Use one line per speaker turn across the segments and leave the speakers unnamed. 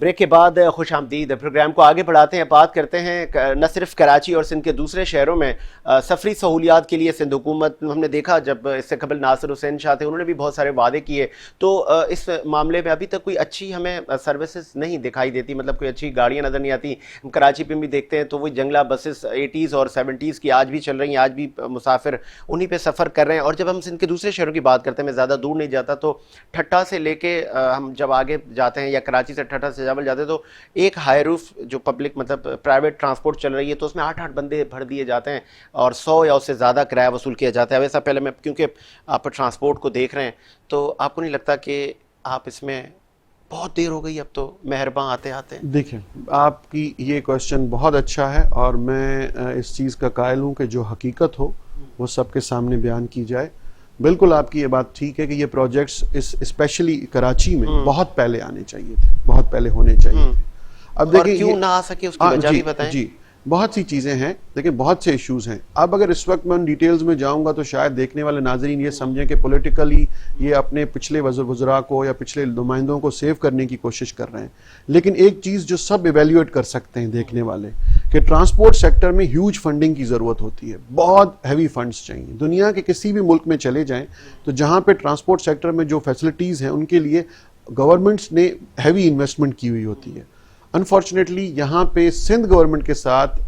Break کے بعد خوش آمدید. پروگرام کو آگے بڑھاتے ہیں, بات کرتے ہیں نہ صرف کراچی اور سندھ کے دوسرے شہروں میں سفری سہولیات کے لیے سندھ حکومت, ہم نے دیکھا جب اس سے قبل ناصر حسین شاہ تھے, انہوں نے بھی بہت سارے وعدے کیے, تو اس معاملے میں ابھی تک کوئی اچھی ہمیں سروسز نہیں دکھائی دیتی, مطلب کوئی اچھی گاڑیاں نظر نہیں آتی. ہم کراچی پہ بھی دیکھتے ہیں تو وہی جنگلہ بسز 80s اور 70s کی آج بھی چل رہی ہیں, آج بھی مسافر انہی پہ سفر کر رہے ہیں. اور جب ہم سندھ کے دوسرے شہروں کی بات کرتے ہیں, میں زیادہ دور نہیں جاتا, تو ٹھٹا سے لے کے ہم جب آگے جاتے ہیں یا کراچی سے ٹھٹا سے جابل جاتے ہیں, تو ایک ہائی روف جو پبلک مطلب پرائیویٹ ٹرانسپورٹ چل رہی ہے, تو اس میں 8 بندے بھر دیے جاتے ہیں اور 100 یا اس سے زیادہ کرایہ وصول کیا جاتا ہے. ویسا پہلے میں کیونکہ آپ ٹرانسپورٹ کو دیکھ رہے ہیں, تو آپ کو نہیں لگتا کہ آپ اس میں بہت دیر ہو گئی اب تو مہرباں آتے آتے؟
دیکھیں, آپ کی یہ کویسچن بہت اچھا ہے اور میں اس چیز کا قائل ہوں کہ جو حقیقت ہو وہ سب کے سامنے بیان کی جائے. بالکل آپ کی یہ بات ٹھیک ہے کہ یہ پروجیکٹس اسپیشلی کراچی میں بہت پہلے آنے چاہیے تھے, بہت پہلے ہونے چاہیے تھے. اب دیکھیں
کیوں نہ آ سکے اس کی وجہ بھی بتائیں.
جی, بہت سی چیزیں ہیں, دیکھیں بہت سے ایشوز ہیں. اب اگر اس وقت میں ان ڈیٹیلز میں جاؤں گا تو شاید دیکھنے والے ناظرین یہ سمجھیں کہ پولیٹیکلی یہ اپنے پچھلے وزراء کو یا پچھلے نمائندوں کو سیو کرنے کی کوشش کر رہے ہیں. لیکن ایک چیز جو سب ایویلیویٹ کر سکتے ہیں دیکھنے والے, کہ ٹرانسپورٹ سیکٹر میں ہیوج فنڈنگ کی ضرورت ہوتی ہے, بہت ہیوی فنڈز چاہیے. دنیا کے کسی بھی ملک میں چلے جائیں تو جہاں پہ ٹرانسپورٹ سیکٹر میں جو فیسلٹیز ہیں ان کے لیے گورنمنٹس نے ہیوی انویسٹمنٹ کی ہوئی ہوتی ہے. انفارچونیٹلی یہاں پہ سندھ گورنمنٹ کے ساتھ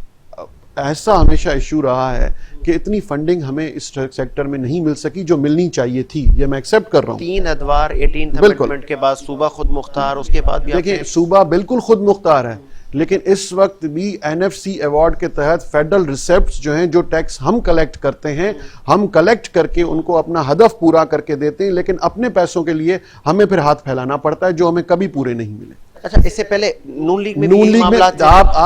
ایسا ہمیشہ ایشو رہا ہے کہ اتنی فنڈنگ ہمیں اس سیکٹر میں نہیں مل سکی جو ملنی چاہیے تھی. یہ میں ایکسیپٹ کر رہا ہوں.
3 ادوار 18th امینڈمنٹ کے بعد صوبہ خود مختار, اس کے بعد بھی
دیکھیں صوبہ بالکل خود مختار ہے, لیکن اس وقت بھی NFC ایوارڈ کے تحت فیڈرل ریسیپٹس جو ہیں, جو ٹیکس ہم کلیکٹ کرتے ہیں, ہم کلیکٹ کر کے ان کو اپنا ہدف پورا کر کے دیتے ہیں, لیکن اپنے پیسوں کے لیے ہمیں پھر ہاتھ پھیلانا پڑتا ہے جو ہمیں کبھی پورے نہیں ملے.
اچھا, اس سے پہلے نون لیگ میں بھی معاملات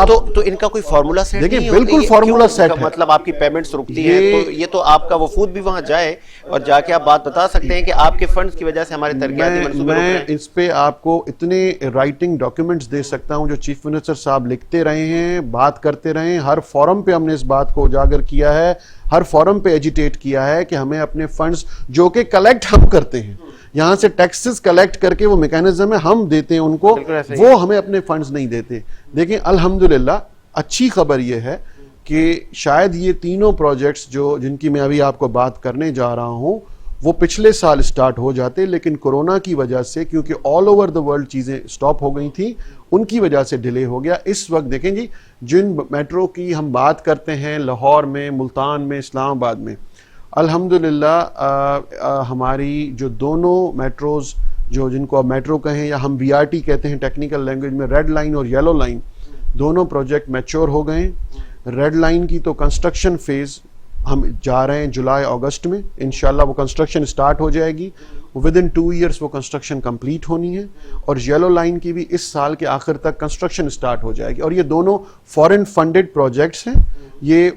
تو ان کا کوئی فارمولا سیٹ نہیں
دیکھیں بالکل فارمولا سیٹ ہے,
مطلب آپ کی پیمنٹس رکتی ہیں, تو یہ تو آپ کا وفود بھی وہاں جائے اور جا کے آپ بات بتا سکتے ہیں کہ آپ کے فنڈز کی وجہ سے ہمارے ترقیاتی منصوبے رک رہے ہیں.
میں اس پہ آپ کو اتنے رائٹنگ ڈاکیومنٹس دے سکتا ہوں جو چیف منسٹر صاحب لکھتے رہے ہیں, بات کرتے رہے ہیں. ہر فورم پہ ہم نے اس بات کو اجاگر کیا ہے, ہر فورم پہ ایجیٹیٹ کیا ہے کہ ہمیں اپنے فنڈز جو کہ کلیکٹ ہم کرتے ہیں, یہاں سے ٹیکسز کلیکٹ کر کے وہ میکینزم ہے ہم دیتے ہیں ان کو, وہ ہمیں اپنے فنڈز نہیں دیتے. دیکھیں الحمدللہ اچھی خبر یہ ہے کہ شاید یہ تینوں پروجیکٹس جن کی میں ابھی آپ کو بات کرنے جا رہا ہوں وہ پچھلے سال سٹارٹ ہو جاتے, لیکن کورونا کی وجہ سے کیونکہ آل اوور دا ورلڈ چیزیں سٹاپ ہو گئی تھیں, ان کی وجہ سے ڈیلے ہو گیا. اس وقت دیکھیں جی, جن میٹرو کی ہم بات کرتے ہیں لاہور میں, ملتان میں, اسلام آباد میں, الحمدللہ ہماری جو دونوں میٹروز جن کو آپ میٹرو کہیں یا ہم BRT کہتے ہیں ٹیکنیکل لینگویج میں, ریڈ لائن اور یلو لائن, دونوں پروجیکٹ میچور ہو گئے. ریڈ لائن کی تو کنسٹرکشن فیز ہم جا رہے ہیں جولائی اگست میں, انشاءاللہ وہ کنسٹرکشن سٹارٹ ہو جائے گی, ودن 2 ایئرس وہ کنسٹرکشن کمپلیٹ ہونی ہے. اور یلو لائن کی بھی اس سال کے آخر تک کنسٹرکشن سٹارٹ ہو جائے گی. اور یہ دونوں فورن فنڈڈ پروجیکٹس ہیں. یہ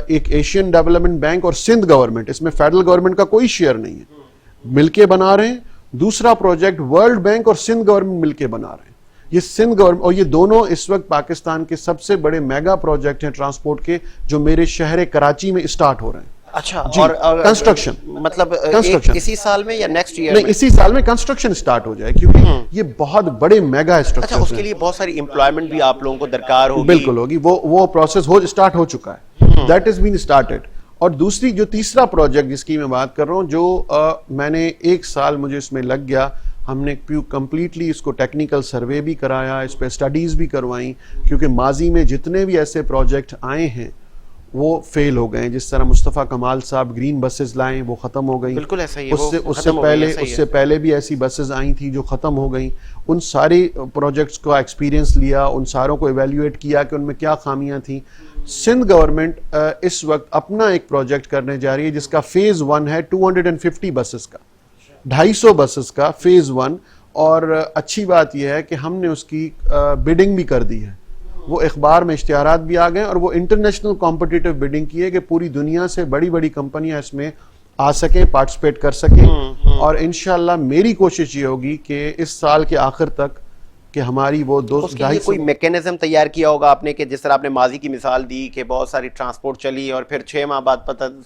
ایک ایشین ڈیولپمنٹ بینک اور سندھ گورنمنٹ, اس میں فیڈرل گورنمنٹ کا کوئی شیئر نہیں ہے, مل کے بنا رہے ہیں. دوسرا پروجیکٹ ورلڈ بینک اور سندھ گورنمنٹ مل کے بنا رہے ہیں. یہ سندھ گورنمنٹ, اور یہ دونوں اس وقت پاکستان کے سب سے بڑے میگا پروجیکٹ ہیں ٹرانسپورٹ کے, جو میرے شہر کراچی میں اسٹارٹ ہو رہے ہیں.
اچھا,
اور کنسٹرکشن
مطلب اسی سال میں یا نیکسٹ ایئر
نہیں, اسی سال میں کنسٹرکشن سٹارٹ ہو جائے, کیونکہ یہ بہت بڑے میگا اسٹرکچر.
اچھا, اس کے لیے بہت ساری امپلائمنٹ بھی آپ لوگوں کو درکار ہوگی.
بالکل ہوگی, وہ پروسیس اسٹارٹ ہو چکا ہے, دیٹ از بین اسٹارٹڈ. اور دوسری جو تیسرا پروجیکٹ جس کی میں بات کر رہا ہوں, جو میں نے 1 سال مجھے اس میں لگ گیا, ہم نے کمپلیٹلی اس کو ٹیکنیکل سروے بھی کرایا, اس پہ اسٹڈیز بھی کروائیں, کیونکہ ماضی میں جتنے بھی ایسے پروجیکٹ آئے ہیں وہ فیل ہو گئے. جس طرح مصطفیٰ کمال صاحب گرین بسز لائیں, وہ ختم ہو گئیں.
بالکل ایسا ہی ہے.
اس سے پہلے بھی ایسی بسز آئی تھی جو ختم ہو گئیں. ان سارے پروجیکٹس کا ایکسپیرینس لیا, ان ساروں کو ایویلیویٹ کیا کہ ان میں کیا خامیاں تھیں. سندھ گورنمنٹ اس وقت اپنا ایک پروجیکٹ کرنے جا رہی ہے جس کا فیز 1 ہے 250 بسز کا, 250 بسز کا فیز 1. اور اچھی بات یہ ہے کہ ہم نے اس کی بڈنگ بھی کر دی ہے, وہ اخبار میں اشتہارات بھی آ گئے, اور وہ انٹرنیشنل کمپٹیٹیو بڈنگ کی ہے کہ پوری دنیا سے بڑی بڑی کمپنیاں اس میں آ سکیں, پارٹیسپیٹ کر سکیں. اور انشاءاللہ میری کوشش یہ ہوگی کہ اس سال کے آخر تک کہ ہماری وہ
کوئی میکینزم تیار کیا ہوگا آپ نے, کہ جس طرح آپ نے ماضی کی مثال دی کہ بہت ساری ٹرانسپورٹ چلی اور پھر 6 ماہ بعد,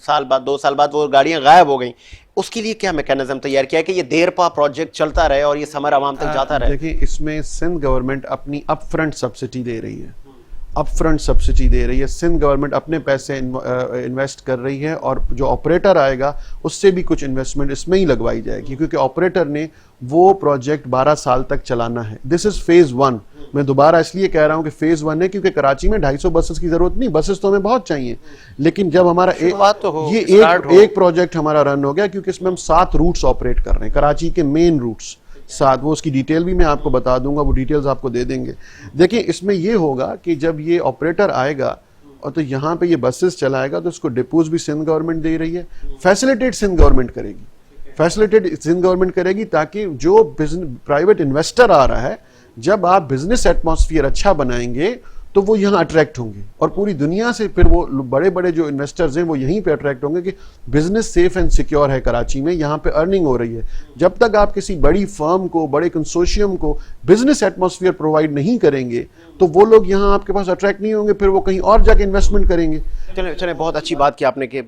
سال بعد, 2 سال بعد وہ گاڑیاں غائب ہو گئیں, اس کے لیے کیا میکینزم تیار کیا ہے کہ یہ دیر پا پروجیکٹ چلتا رہے اور یہ سمر عوام تک جاتا رہے؟
دیکھیں اس میں سندھ گورنمنٹ اپنی اپ فرنٹ سبسڈی دے رہی ہے، اپ فرنٹ سبسڈی دے رہی ہے. سندھ گورنمنٹ اپنے پیسے انویسٹ کر رہی ہے اور جو آپریٹر آئے گا اس سے بھی کچھ انویسٹمنٹ اس میں ہی لگوائی جائے گی، کیونکہ آپریٹر نے وہ پروجیکٹ 12 سال تک چلانا ہے. دس از فیز 1. میں دوبارہ اس لیے کہہ رہا ہوں کہ فیز 1 ہے کیونکہ کراچی میں 250 بسز کی ضرورت نہیں، بسز تو ہمیں بہت چاہیے، لیکن جب ہمارا یہ ایک پروجیکٹ ہمارا رن ہو گیا کیونکہ اس میں ہم 7 روٹس آپریٹ کر رہے ہیں، کراچی کے مین روٹس 7. وہ اس کی ڈیٹیل بھی میں آپ کو بتا دوں گا، وہ ڈیٹیلز آپ کو دے دیں گے. دیکھیں اس میں یہ ہوگا کہ جب یہ آپریٹر آئے گا اور تو یہاں پہ یہ بسز چلائے گا تو اس کو ڈپوز بھی سندھ گورنمنٹ دے رہی ہے، فیسیلیٹیٹ سندھ گورنمنٹ کرے گی، فیسیلیٹیٹ سندھ گورنمنٹ کرے گی تاکہ جو پرائیویٹ انویسٹر آ رہا ہے جب آپ بزنس ایٹماسفیئر اچھا بنائیں گے تو وہ یہاں اٹریکٹ ہوں گے اور پوری دنیا سے پھر وہ بڑے بڑے جو انویسٹرز ہیں وہ یہیں پہ اٹریکٹ ہوں گے کہ بزنس سیف اینڈ سیکیور ہے کراچی میں، یہاں پہ ارننگ ہو رہی ہے. جب تک آپ کسی بڑی فرم کو، بڑے کنسورشیم کو بزنس ایٹماسفیئر پرووائڈ نہیں کریں گے تو وہ لوگ یہاں آپ کے پاس اٹریکٹ نہیں ہوں گے، پھر وہ کہیں اور جا کے انویسٹمنٹ کریں گے.
چلیں بہت اچھی بات کی آپ نے کہ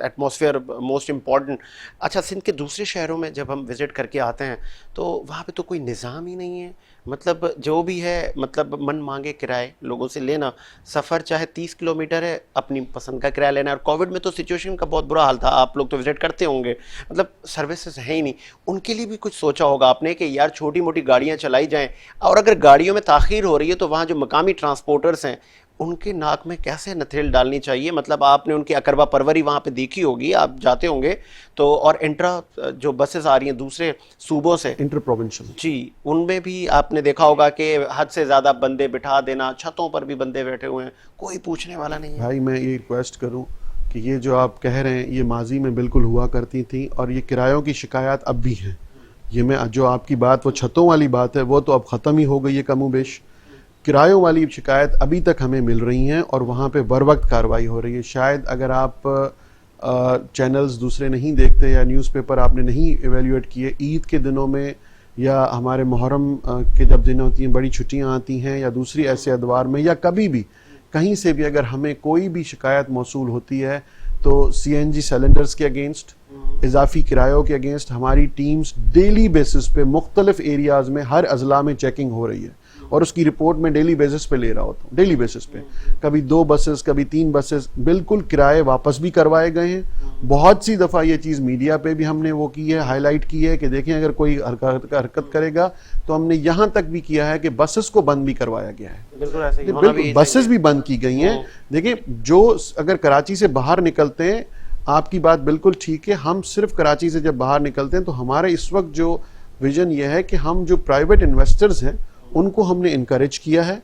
ایٹماسفیئر موسٹ امپورٹنٹ. اچھا سندھ کے دوسرے شہروں میں جب ہم وزٹ کر کے آتے ہیں تو وہاں پہ تو کوئی نظام ہی نہیں ہے، مطلب جو بھی ہے مطلب من مانگے کرائے لوگوں سے لینا، سفر چاہے 30 کلومیٹر ہے اپنی پسند کا کرایہ لینا. اور کووڈ میں تو سچویشن کا بہت برا حال تھا، آپ لوگ تو وزٹ کرتے ہوں گے، مطلب سروسز ہیں ہی نہیں. ان کے لیے بھی کچھ سوچا ہوگا آپ نے کہ یار چھوٹی موٹی گاڑیاں چلائی جائیں، اور اگر گاڑیوں میں تاخیر ہو رہی ہے تو وہاں جو مقامی ٹرانسپورٹرز ہیں ان کے ناک میں کیسے نتھیل ڈالنی چاہیے. مطلب آپ نے ان کی اقربا پروری وہاں پہ دیکھی ہوگی، آپ جاتے ہوں گے تو، اور انٹرا جو بسز آ رہی ہیں دوسرے صوبوں سے،
انٹر پروونشل،
جی ان میں بھی آپ نے دیکھا ہوگا کہ حد سے زیادہ بندے بٹھا دینا، چھتوں پر بھی بندے بیٹھے ہوئے ہیں، کوئی پوچھنے والا نہیں ہے.
بھائی میں یہ ریکویسٹ کروں کہ یہ جو آپ کہہ رہے ہیں یہ ماضی میں بالکل ہوا کرتی تھیں اور یہ کرایوں کی شکایات اب بھی ہیں. یہ میں جو آپ کی بات وہ چھتوں والی بات ہے وہ تو اب ختم ہی ہو گئی ہے کم و بیش. کرایوں والی شکایت ابھی تک ہمیں مل رہی ہیں اور وہاں پہ بر وقت کارروائی ہو رہی ہے. شاید اگر آپ چینلز دوسرے نہیں دیکھتے یا نیوز پیپر آپ نے نہیں ایویلیویٹ کیے، عید کے دنوں میں یا ہمارے محرم کے جب دن ہوتی ہیں، بڑی چھٹیاں آتی ہیں یا دوسری ایسے ادوار میں یا کبھی بھی کہیں سے بھی اگر ہمیں کوئی بھی شکایت موصول ہوتی ہے تو سی این جی سلنڈرز کے اگینسٹ، اضافی کرایوں کے اگینسٹ ہماری ٹیمز ڈیلی بیسس پہ مختلف ایریاز میں ہر اضلاع میں چیکنگ ہو رہی ہے اور اس کی رپورٹ میں ڈیلی بیسس پہ لے رہا ہوتا ہوں، ڈیلی بیسس پہ کبھی 2 بسز کبھی 3 بسز. بالکل کرائے واپس بھی کروائے گئے ہیں. بہت سی دفعہ یہ چیز میڈیا پہ بھی ہم نے وہ کی ہے، ہائی لائٹ کی ہے کہ دیکھیں اگر کوئی حرکت کرے گا تو ہم نے یہاں تک بھی کیا ہے کہ بسز کو بند بھی کروایا گیا ہے. بالکل بسز بھی بند کی گئی ہیں. دیکھیں جو اگر کراچی سے باہر نکلتے ہیں، آپ کی بات بالکل ٹھیک ہے، ہم صرف کراچی سے جب باہر نکلتے ہیں تو ہمارے اس وقت جو ویژن یہ ہے کہ ہم جو پرائیویٹ انویسٹرز ہیں ان کو ہم نے انکریج کیا ہے،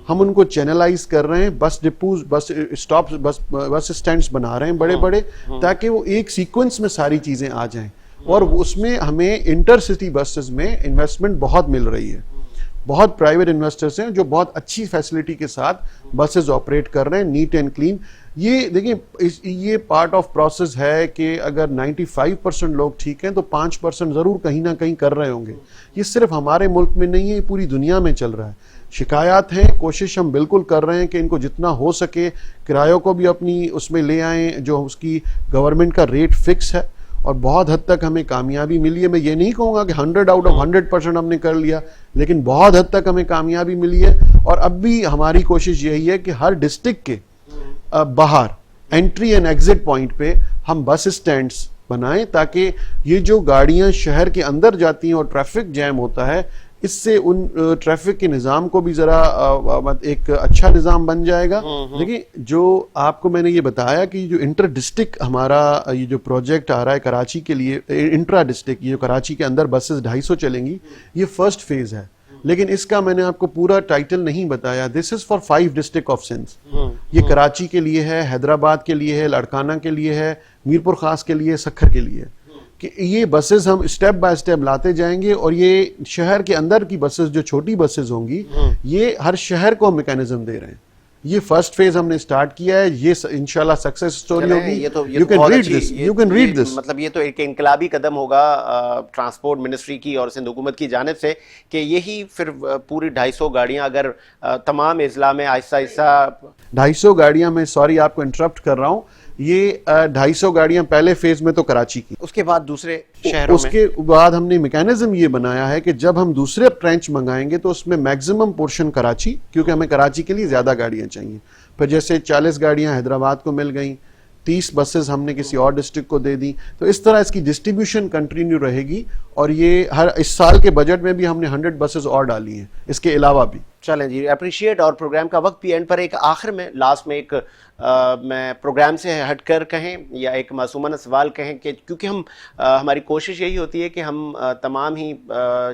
ہم ان کو چینلائز کر رہے ہیں، بس ڈپوز، بس اسٹاپس، بس اسٹینڈز بنا رہے ہیں بڑے بڑے تاکہ وہ ایک سیکوینس میں ساری چیزیں آ جائیں. اور اس میں ہمیں انٹر سٹی بسز میں انویسٹمنٹ بہت مل رہی ہے. بہت پرائیویٹ انویسٹرز ہیں جو بہت اچھی فیسلٹی کے ساتھ بسز آپریٹ کر رہے ہیں، نیٹ اینڈ کلین. یہ دیکھیں یہ پارٹ آف پروسیس ہے کہ اگر 95% لوگ ٹھیک ہیں تو 5% ضرور کہیں نہ کہیں کر رہے ہوں گے. یہ صرف ہمارے ملک میں نہیں ہے، یہ پوری دنیا میں چل رہا ہے. شکایات ہیں، کوشش ہم بالکل کر رہے ہیں کہ ان کو جتنا ہو سکے کرایوں کو بھی اپنی اس میں لے آئیں جو اس کی گورنمنٹ کا ریٹ فکس ہے، اور بہت حد تک ہمیں کامیابی ملی ہے. میں یہ نہیں کہوں گا کہ 100 آؤٹ آف 100% ہم نے کر لیا، لیکن بہت حد تک ہمیں کامیابی ملی ہے. اور اب بھی ہماری کوشش یہی ہے کہ ہر ڈسٹرکٹ کے باہر انٹری اینڈ ایگزٹ پوائنٹ پہ ہم بس اسٹینڈز بنائیں تاکہ یہ جو گاڑیاں شہر کے اندر جاتی ہیں اور ٹریفک جیم ہوتا ہے، اس سے ان ٹریفک کے نظام کو بھی ذرا ایک اچھا نظام بن جائے گا. دیکھیں جو آپ کو میں نے یہ بتایا کہ جو انٹر ڈسٹرکٹ ہمارا یہ جو پروجیکٹ آ رہا ہے کراچی کے لیے، انٹرا ڈسٹرکٹ، یہ جو کراچی کے اندر بسز 250 چلیں گی، یہ فرسٹ فیز ہے. لیکن اس کا میں نے آپ کو پورا ٹائٹل نہیں بتایا. This is for 5 district of Sindh. یہ کراچی کے لیے ہے، حیدرآباد کے لیے ہے، لاڑکانہ کے لیے ہے، میرپور خاص کے لیے، سکھر کے لیے. کہ یہ بسز ہم اسٹیپ بائی اسٹیپ لاتے جائیں گے اور یہ شہر کے اندر کی بسز جو چھوٹی بسز ہوں گی یہ ہر شہر کو ہم میکینزم دے رہے ہیں. یہ فرسٹ فیز ہم نے سٹارٹ کیا ہے، یہ انشاءاللہ سکسیس سٹوری ہوگی. You can read this.
مطلب یہ تو ایک انقلابی قدم ہوگا ٹرانسپورٹ منسٹری کی اور سندھ حکومت کی جانب سے کہ یہی پھر پوری 250 گاڑیاں اگر تمام اضلاع میں آہستہ آہستہ
250 گاڑیاں، میں سوری آپ کو انٹرپٹ کر رہا ہوں، یہ 250 گاڑیاں پہلے فیز میں تو کراچی کی،
اس کے بعد دوسرے شہروں
اس
میں
کے بعد ہم نے میکینزم یہ بنایا ہے کہ جب ہم دوسرے ٹرینچ منگائیں گے تو اس میں میکسیمم پورشن کراچی، کیونکہ ہمیں کراچی کے لیے زیادہ گاڑیاں چاہیے. پھر جیسے 40 گاڑیاں حیدرآباد کو مل گئیں، 30 بسز ہم نے کسی اور ڈسٹرکٹ کو دے دی، تو اس طرح اس کی ڈسٹریبیوشن کنٹینیو رہے گی. اور یہ اس سال کے بجٹ میں بھی ہم نے 100 بسز اور ڈالی ہیں اس کے علاوہ بھی.
چلیں جی اپریشیٹ. اور پروگرام کا وقت بھی اینڈ پر ایک آخر میں لاسٹ میں ایک میں پروگرام سے ہٹ کر کہیں یا ایک معصومانہ سوال کہیں کہ کیونکہ ہماری کوشش یہی ہوتی ہے کہ ہم تمام ہی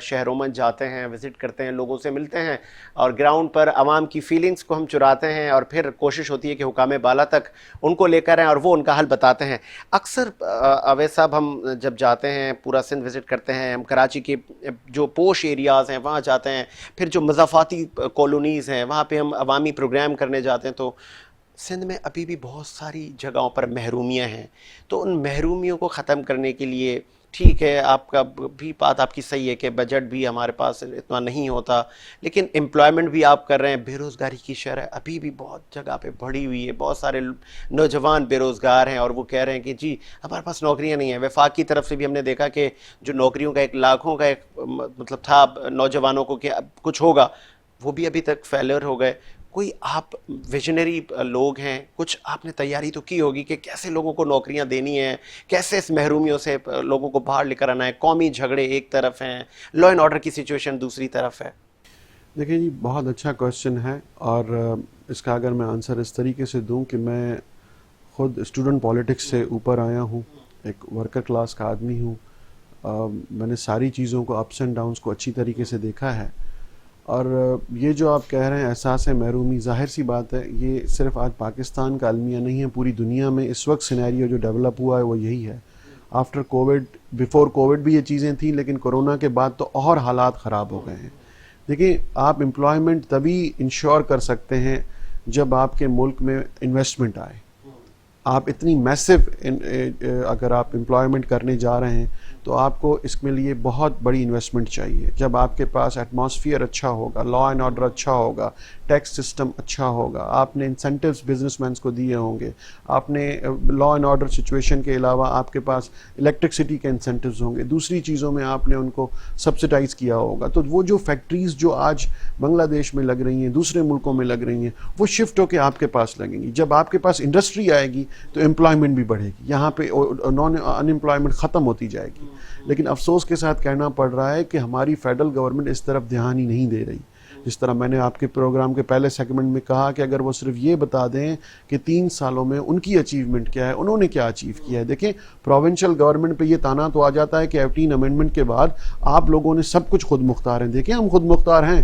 شہروں میں جاتے ہیں، وزٹ کرتے ہیں، لوگوں سے ملتے ہیں اور گراؤنڈ پر عوام کی فیلنگز کو ہم چراتے ہیں اور پھر کوشش ہوتی ہے کہ حکام بالا تک ان کو لے کر آئیں اور وہ ان کا حل بتاتے ہیں. اکثر اویس صاحب ہم جب جاتے ہیں پورا سندھ وزٹ کرتے ہیں، ہم کراچی کے جو پوش ایریاز ہیں وہاں جاتے ہیں، پھر جو مضافاتی کالونیز ہیں وہاں پہ ہم عوامی پروگرام کرنے جاتے ہیں، تو سندھ میں ابھی بھی بہت ساری جگہوں پر محرومیاں ہیں. تو ان محرومیوں کو ختم کرنے کے لیے ٹھیک ہے آپ کا بھی بات آپ کی صحیح ہے کہ بجٹ بھی ہمارے پاس اتنا نہیں ہوتا، لیکن امپلائمنٹ بھی آپ کر رہے ہیں. بے روزگاری کی شرح ابھی بھی بہت جگہ پہ بڑھی ہوئی ہے، بہت سارے نوجوان بے روزگار ہیں اور وہ کہہ رہے ہیں کہ جی ہمارے پاس نوکریاں نہیں ہیں. وفاق کی طرف سے بھی ہم نے دیکھا کہ جو نوکریوں کا ایک لاکھوں کا ایک مطلب تھا نوجوانوں کو کہ کچھ ہوگا، وہ بھی ابھی تک فیلر ہو گئے. کوئی آپ ویژنری لوگ ہیں، کچھ آپ نے تیاری تو کی ہوگی کہ کیسے لوگوں کو نوکریاں دینی ہیں، کیسے اس محرومیوں سے لوگوں کو باہر لے کر آنا ہے. قومی جھگڑے ایک طرف ہیں، لا اینڈ آرڈر کی سچویشن دوسری طرف ہے.
دیکھیں جی بہت اچھا کویشچن ہے، اور اس کا اگر میں آنسر اس طریقے سے دوں کہ میں خود اسٹوڈنٹ پالیٹکس سے اوپر آیا ہوں، ایک ورکر کلاس کا آدمی ہوں. میں نے ساری چیزوں کو اپس اینڈ ڈاؤنس کو اچھی طریقے سے دیکھا ہے. اور یہ جو آپ کہہ رہے ہیں احساس محرومی، ظاہر سی بات ہے یہ صرف آج پاکستان کا المیہ نہیں ہے، پوری دنیا میں اس وقت سینیریو جو ڈیولپ ہوا ہے وہ یہی ہے. آفٹر کووڈ، بیفور کووڈ بھی یہ چیزیں تھیں، لیکن کورونا کے بعد تو اور حالات خراب ہو گئے ہیں. دیکھیں آپ امپلائمنٹ تبھی انشور کر سکتے ہیں جب آپ کے ملک میں انویسٹمنٹ آئے. آپ اتنی میسو اگر آپ امپلائمنٹ کرنے جا رہے ہیں تو آپ کو اس کے لیے بہت بڑی انویسٹمنٹ چاہیے. جب آپ کے پاس ایٹماسفیئر اچھا ہوگا، لا اینڈ آرڈر اچھا ہوگا، ٹیکس سسٹم اچھا ہوگا، آپ نے انسینٹیوز بزنس مینس کو دیے ہوں گے، آپ نے لا اینڈ آرڈر سچویشن کے علاوہ آپ کے پاس الیکٹرسٹی کے انسینٹیوز ہوں گے، دوسری چیزوں میں آپ نے ان کو سبسڈائز کیا ہوگا، تو وہ جو فیکٹریز جو آج بنگلہ دیش میں لگ رہی ہیں، دوسرے ملکوں میں لگ رہی ہیں، وہ شفٹ ہو کے آپ کے پاس لگیں گی. جب آپ کے پاس انڈسٹری آئے گی تو امپلائمنٹ بھی بڑھے گی، یہاں پہ ان امپلائمنٹ ختم ہوتی جائے گی. لیکن افسوس کے ساتھ کہنا پڑ رہا ہے کہ ہماری فیڈرل گورنمنٹ اس طرف دھیان ہی نہیں دے رہی. جس طرح میں نے آپ کے پروگرام کے پہلے سیگمنٹ میں کہا کہ اگر وہ صرف یہ بتا دیں کہ 3 سالوں میں ان کی اچیومنٹ کیا ہے، انہوں نے کیا اچیو کیا ہے. دیکھیں پروونشل گورنمنٹ پہ یہ تانا تو آ جاتا ہے کہ 18 امینڈمنٹ کے بعد آپ لوگوں نے سب کچھ خود مختار ہیں. دیکھیں ہم خود مختار ہیں،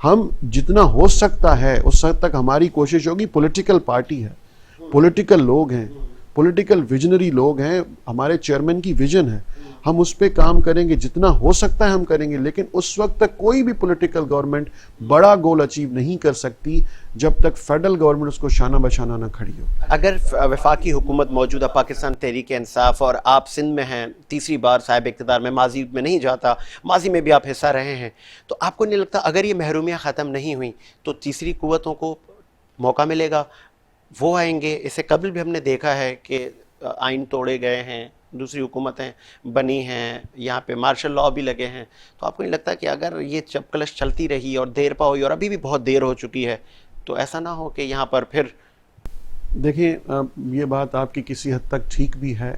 ہم جتنا ہو سکتا ہے اس حد تک ہماری کوشش ہوگی. پولیٹیکل پارٹی ہے، پولیٹیکل لوگ ہیں، پولیٹیکل ویژنری لوگ ہیں، ہمارے چیئرمین کی ویژن ہے، ہم اس پہ کام کریں گے، جتنا ہو سکتا ہے ہم کریں گے. لیکن اس وقت تک کوئی بھی پولیٹیکل گورنمنٹ بڑا گول اچیو نہیں کر سکتی جب تک فیڈرل گورنمنٹ اس کو شانہ بشانہ نہ کھڑی ہو.
اگر وفاقی حکومت موجودہ پاکستان تحریک انصاف اور آپ سندھ میں ہیں تیسری بار صاحب اقتدار میں، ماضی میں نہیں جاتا، ماضی میں بھی آپ حصہ رہے ہیں، تو آپ کو نہیں لگتا اگر یہ محرومیاں ختم نہیں ہوئیں تو تیسری قوتوں کو موقع ملے گا، وہ آئیں گے؟ اس سے قبل بھی ہم نے دیکھا ہے کہ آئین توڑے گئے ہیں، دوسری حکومتیں بنی ہیں، یہاں پہ مارشل لاء بھی لگے ہیں. تو آپ کو نہیں لگتا کہ اگر یہ چپکلش چلتی رہی اور دیر پا ہوئی، اور ابھی بھی بہت دیر ہو چکی ہے، تو ایسا نہ ہو کہ یہاں پر پھر؟
دیکھیں یہ بات آپ کی کسی حد تک ٹھیک بھی ہے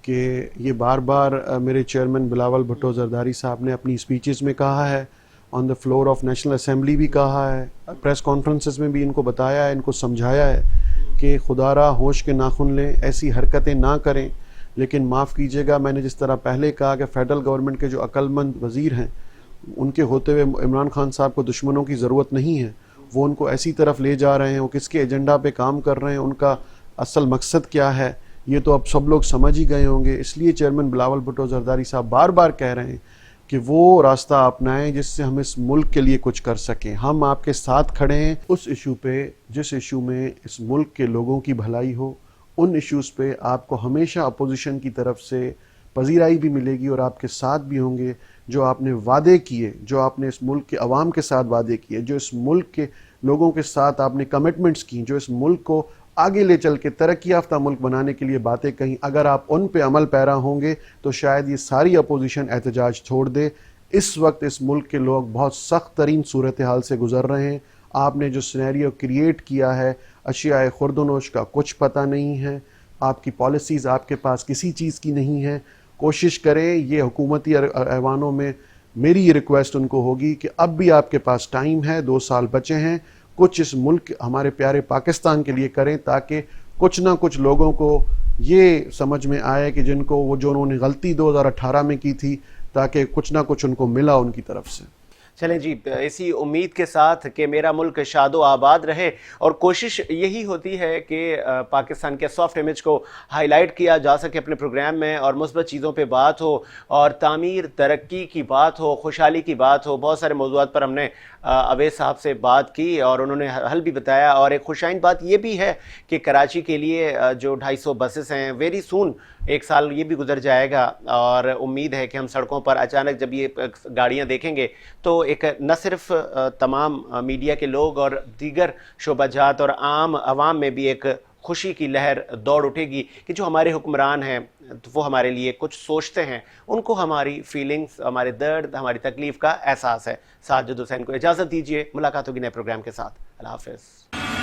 کہ یہ بار بار میرے چیئرمین بلاول بھٹو زرداری صاحب نے اپنی اسپیچز میں کہا ہے، on the floor of national assembly بھی کہا ہے، پریس کانفرنسز میں بھی ان کو بتایا ہے، ان کو سمجھایا ہے کہ خدا را ہوش کے ناخن لیں، ایسی حرکتیں نہ کریں. لیکن معاف کیجیے گا، میں نے جس طرح پہلے کہا کہ فیڈرل گورنمنٹ کے جو عقل مند وزیر ہیں ان کے ہوتے ہوئے عمران خان صاحب کو دشمنوں کی ضرورت نہیں ہے. وہ ان کو ایسی طرف لے جا رہے ہیں، وہ کس کے ایجنڈا پہ کام کر رہے ہیں، ان کا اصل مقصد کیا ہے، یہ تو اب سب لوگ سمجھ ہی گئے ہوں گے. اس لیے چیئرمین بلاول بھٹو زرداری صاحب بار بار کہہ رہے ہیں کہ وہ راستہ اپنائیں جس سے ہم اس ملک کے لیے کچھ کر سکیں. ہم آپ کے ساتھ کھڑے ہیں اس ایشو پہ جس ایشو میں اس ملک کے لوگوں کی بھلائی ہو. ان ایشوز پہ آپ کو ہمیشہ اپوزیشن کی طرف سے پذیرائی بھی ملے گی اور آپ کے ساتھ بھی ہوں گے. جو آپ نے وعدے کیے، جو آپ نے اس ملک کے عوام کے ساتھ وعدے کیے، جو اس ملک کے لوگوں کے ساتھ آپ نے کمٹمنٹس کی، جو اس ملک کو آگے لے چل کے ترقی یافتہ ملک بنانے کے لیے باتیں کہیں، اگر آپ ان پہ عمل پیرا ہوں گے تو شاید یہ ساری اپوزیشن احتجاج چھوڑ دے۔ اس وقت اس ملک کے لوگ بہت سخت ترین صورتحال سے گزر رہے ہیں۔ آپ نے جو سینیریو کریٹ کیا ہے، اشیاء خورد و نوش کا کچھ پتہ نہیں ہے، آپ کی پالیسیز آپ کے پاس کسی چیز کی نہیں ہے۔ کوشش کریں، یہ حکومتی ایوانوں میں میری یہ ریکویسٹ ان کو ہوگی کہ اب بھی آپ کے پاس ٹائم ہے، 2 سال بچے ہیں، کچھ اس ملک ہمارے پیارے پاکستان کے لیے کریں تاکہ کچھ نہ کچھ لوگوں کو یہ سمجھ میں آئے کہ جن کو وہ جو انہوں نے غلطی 2018 میں کی تھی، تاکہ کچھ نہ کچھ ان کو ملا ان کی طرف سے۔
چلیں جی، اسی امید کے ساتھ کہ میرا ملک شاد و آباد رہے، اور کوشش یہی ہوتی ہے کہ پاکستان کے سافٹ امیج کو ہائی لائٹ کیا جا سکے اپنے پروگرام میں، اور مثبت چیزوں پہ بات ہو، اور تعمیر، ترقی کی بات ہو، خوشحالی کی بات ہو۔ بہت سارے موضوعات پر ہم نے اویس صاحب سے بات کی اور انہوں نے حل بھی بتایا، اور ایک خوشائن بات یہ بھی ہے کہ کراچی کے لیے جو 250 بسز ہیں، ویری سون 1 سال یہ بھی گزر جائے گا، اور امید ہے کہ ہم سڑکوں پر اچانک جب یہ گاڑیاں دیکھیں گے تو ایک نہ صرف تمام میڈیا کے لوگ اور دیگر شعبہ جات اور عام عوام میں بھی ایک خوشی کی لہر دوڑ اٹھے گی کہ جو ہمارے حکمران ہیں وہ ہمارے لیے کچھ سوچتے ہیں، ان کو ہماری فیلنگز، ہمارے درد، ہماری تکلیف کا احساس ہے۔ ساجد حسین کو اجازت دیجیے، ملاقات ہوگی نئے پروگرام کے ساتھ۔ اللہ حافظ۔